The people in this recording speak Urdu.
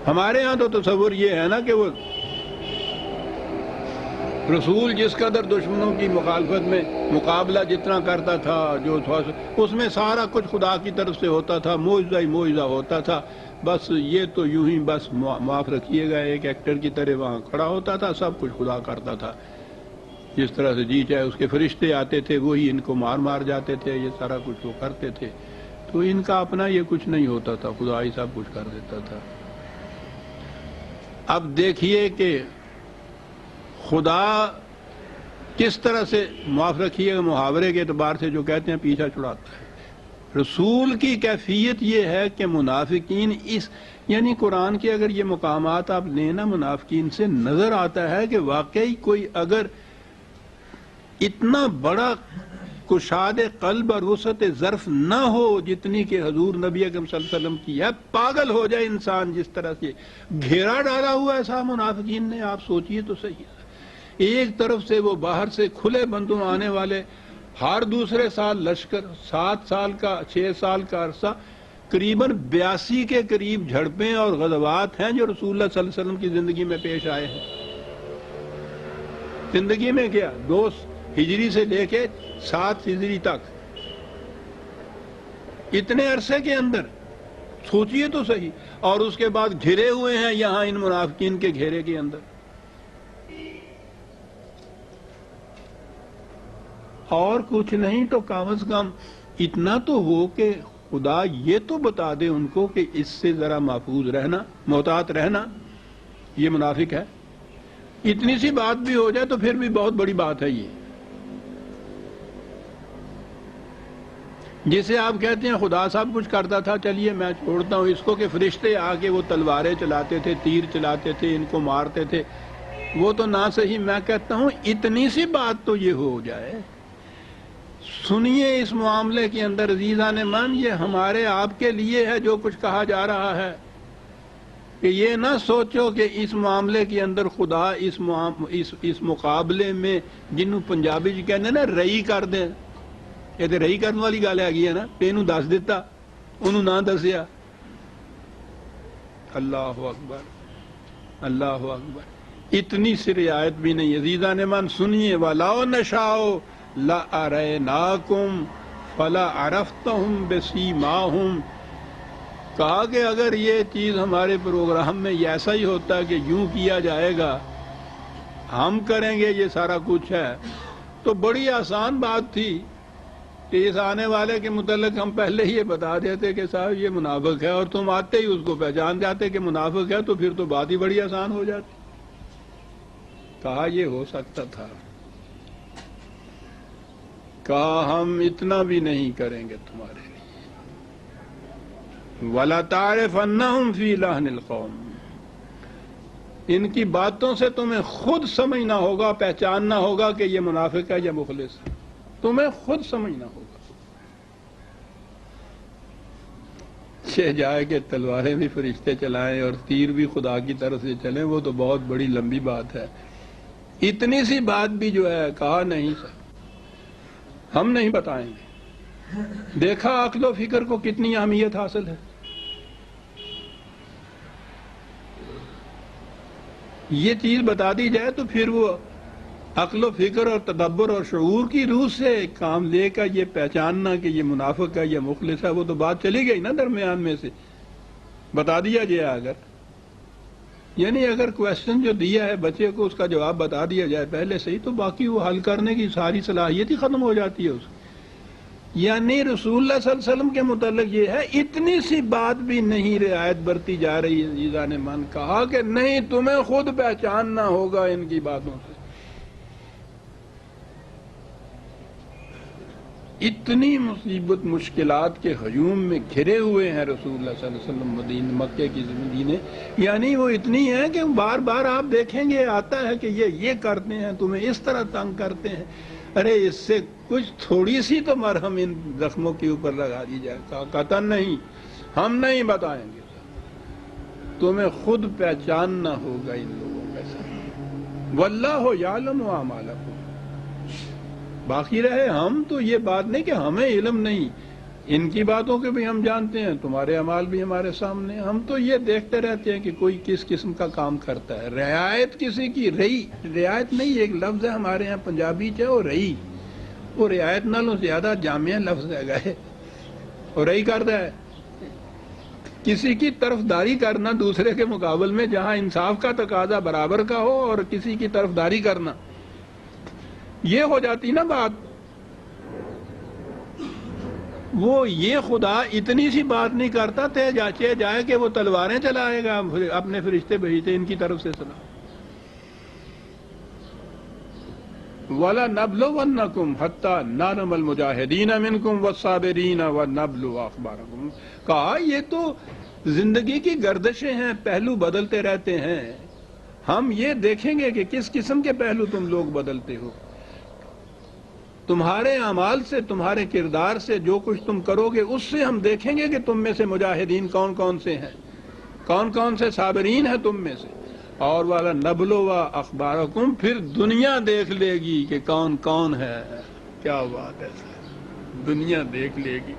ہمارے ہاں تو تصور یہ ہے نا کہ وہ رسول جس قدر دشمنوں کی مخالفت میں مقابلہ جتنا کرتا تھا، جو تھا اس میں سارا کچھ خدا کی طرف سے ہوتا تھا، معجزہ ہی معجزہ ہوتا تھا. بس یہ تو یوں ہی بس معاف رکھیے گا ایک ایکٹر کی طرح وہاں کھڑا ہوتا تھا، سب کچھ خدا کرتا تھا. جس طرح سے جی چاہے اس کے فرشتے آتے تھے وہی ان کو مار مار جاتے تھے، یہ سارا کچھ وہ کرتے تھے. تو ان کا اپنا یہ کچھ نہیں ہوتا تھا، خدا ہی سب کچھ کر دیتا تھا. اب دیکھیے کہ خدا کس طرح سے معاف رکھیے گا محاورے کے اعتبار سے جو کہتے ہیں پیچھا چھڑاتا ہے. رسول کی کیفیت یہ ہے کہ منافقین یعنی قرآن کے اگر یہ مقامات آپ لیں نا، منافقین سے نظر آتا ہے کہ واقعی کوئی اگر اتنا بڑا کشاد قلب اور وسعت ظرف نہ ہو جتنی کہ حضور نبی اکرم صلی اللہ علیہ وسلم کی ہے، پاگل ہو جائے انسان جس طرح سے گھیرا ڈالا ہوا ہے صاحب منافقین نے. آپ سوچئے تو صحیح ہے، ایک طرف سے وہ باہر سے کھلے بندوں آنے والے، ہر دوسرے سال لشکر، 7 سال کا 6 سال کا عرصہ، قریباً 82 کے قریب جھڑپیں اور غزوات ہیں جو رسول اللہ صلی اللہ علیہ وسلم کی زندگی میں پیش آئے ہیں. زندگی میں کیا 2 ہجری سے لے کے 7 ہجری تک، اتنے عرصے کے اندر سوچئے تو صحیح. اور اس کے بعد گھرے ہوئے ہیں یہاں ان منافقین کے گھیرے کے اندر. اور کچھ نہیں تو کم از کم اتنا تو ہو کہ خدا یہ تو بتا دے ان کو کہ اس سے ذرا محفوظ رہنا، محتاط رہنا، یہ منافق ہے. اتنی سی بات بھی ہو جائے تو پھر بھی بہت بڑی بات ہے یہ. جسے آپ کہتے ہیں خدا سب کچھ کرتا تھا، چلیے میں چھوڑتا ہوں اس کو کہ فرشتے آ کے وہ تلواریں چلاتے تھے، تیر چلاتے تھے، ان کو مارتے تھے، وہ تو نہ صحیح. میں کہتا ہوں اتنی سی بات تو یہ ہو جائے. سنیے اس معاملے کے اندر عزیزان من، یہ ہمارے آپ کے لیے ہے جو کچھ کہا جا رہا ہے، کہ یہ نہ سوچو کہ اس معاملے کے اندر خدا اس مقابلے میں جنہوں پنجابی جی کہنے نا رئی کر دیں. یہ تو رئی کرنے والی گل ہے نا، کہ انہوں دس دیتا انہوں نہ دسیا. اللہ اکبر اللہ اکبر، اتنی سی رعایت بھی نہیں. عزیزان من سنیے، وَلَوْ نَشَاءُ لَأَرَيْنَاكُمْ فَلَا عَرَفْتَهُمْ بِسِيمَاهُمْ. کہا کہ اگر یہ چیز ہمارے پروگرام میں ایسا ہی ہوتا کہ یوں کیا جائے گا، ہم کریں گے یہ سارا کچھ ہے، تو بڑی آسان بات تھی کہ اس آنے والے کے متعلق ہم پہلے ہی یہ بتا دیتے کہ صاحب یہ منافق ہے، اور تم آتے ہی اس کو پہچان جاتے کہ منافق ہے، تو پھر تو بات ہی بڑی آسان ہو جاتی. کہا یہ ہو سکتا تھا، کہا ہم اتنا بھی نہیں کریں گے تمہارے لیے. وَلَتَعْرِفَنَّهُمْ فِي لَحْنِ الْقَوْمِ. ان کی باتوں سے تمہیں خود سمجھنا ہوگا، پہچاننا ہوگا کہ یہ منافق ہے یا مخلص ہے. تمہیں خود سمجھنا ہوگا. جائے کہ تلواریں بھی فرشتے چلائیں اور تیر بھی خدا کی طرف سے چلیں، وہ تو بہت بڑی لمبی بات ہے. اتنی سی بات بھی جو ہے کہا نہیں سر ہم نہیں بتائیں گے. دیکھا عقل و فکر کو کتنی اہمیت حاصل ہے. یہ چیز بتا دی جائے تو پھر وہ عقل و فکر اور تدبر اور شعور کی روح سے کام لے کر یہ پہچاننا کہ یہ منافق ہے یا مخلص ہے، وہ تو بات چلی گئی نا درمیان میں سے. بتا دیا جائے اگر، یعنی اگر کویسچن جو دیا ہے بچے کو اس کا جواب بتا دیا جائے پہلے سے ہی، تو باقی وہ حل کرنے کی ساری صلاحیت ہی ختم ہو جاتی ہے اس کی. یعنی رسول اللہ صلی اللہ علیہ وسلم کے متعلق یہ ہے، اتنی سی بات بھی نہیں رعایت برتی جا رہی ہے. عزیزان من کہا کہ نہیں، تمہیں خود پہچاننا ہوگا ان کی باتوں سے. اتنی مصیبت مشکلات کے ہجوم میں گھرے ہوئے ہیں رسول اللہ صلی اللہ علیہ وسلم مدینہ مکے کی زمین. یعنی وہ اتنی ہے کہ بار بار آپ دیکھیں گے آتا ہے کہ یہ کرتے ہیں، تمہیں اس طرح تنگ کرتے ہیں. ارے اس سے کچھ تھوڑی سی تو مرہم ان زخموں کے اوپر لگا دی جائے. قطعاً نہیں، ہم نہیں بتائیں گے، تمہیں خود پہچاننا ہوگا ان لوگوں میں سے. واللہ یعلم اعمالکم. باقی رہے ہم تو یہ بات نہیں کہ ہمیں علم نہیں، ان کی باتوں کے بھی ہم جانتے ہیں، تمہارے اعمال بھی ہمارے سامنے ہیں۔ ہم تو یہ دیکھتے رہتے ہیں کہ کوئی کس قسم کا کام کرتا ہے۔ رعایت کسی کی رئی، رعایت نہیں ایک لفظ ہے ہمارے ہاں پنجابی چ وہ رئی، وہ رعایت نالوں زیادہ جامع لفظ ہے گئے، اور رئی کرتا ہے کسی کی طرفداری کرنا دوسرے کے مقابل میں، جہاں انصاف کا تقاضا برابر کا ہو، اور کسی کی طرفداری کرنا، یہ ہو جاتی نا بات۔ وہ یہ خدا اتنی سی بات نہیں کرتا تے جائے کہ وہ تلواریں چلائے گا، اپنے فرشتے بھیجتے ان کی طرف سے سنا۔ وَلَنَبْلُوَنَّكُمْ حَتَّى نَعْلَمَ الْمُجَاهِدِينَ مِنْكُمْ وَالصَّابِرِينَ وَنَبْلُوَ أَخْبَارَكُمْ۔ کہا یہ تو زندگی کی گردشیں ہیں، پہلو بدلتے رہتے ہیں، ہم یہ دیکھیں گے کہ کس قسم کے پہلو تم لوگ بدلتے ہو۔ تمہارے اعمال سے، تمہارے کردار سے، جو کچھ تم کرو گے اس سے ہم دیکھیں گے کہ تم میں سے مجاہدین کون کون سے ہیں، کون کون سے صابرین ہیں تم میں سے۔ اور والا نبلو و اخبارکم، پھر دنیا دیکھ لے گی کہ کون کون ہے۔ کیا بات ہے، دنیا دیکھ لے گی۔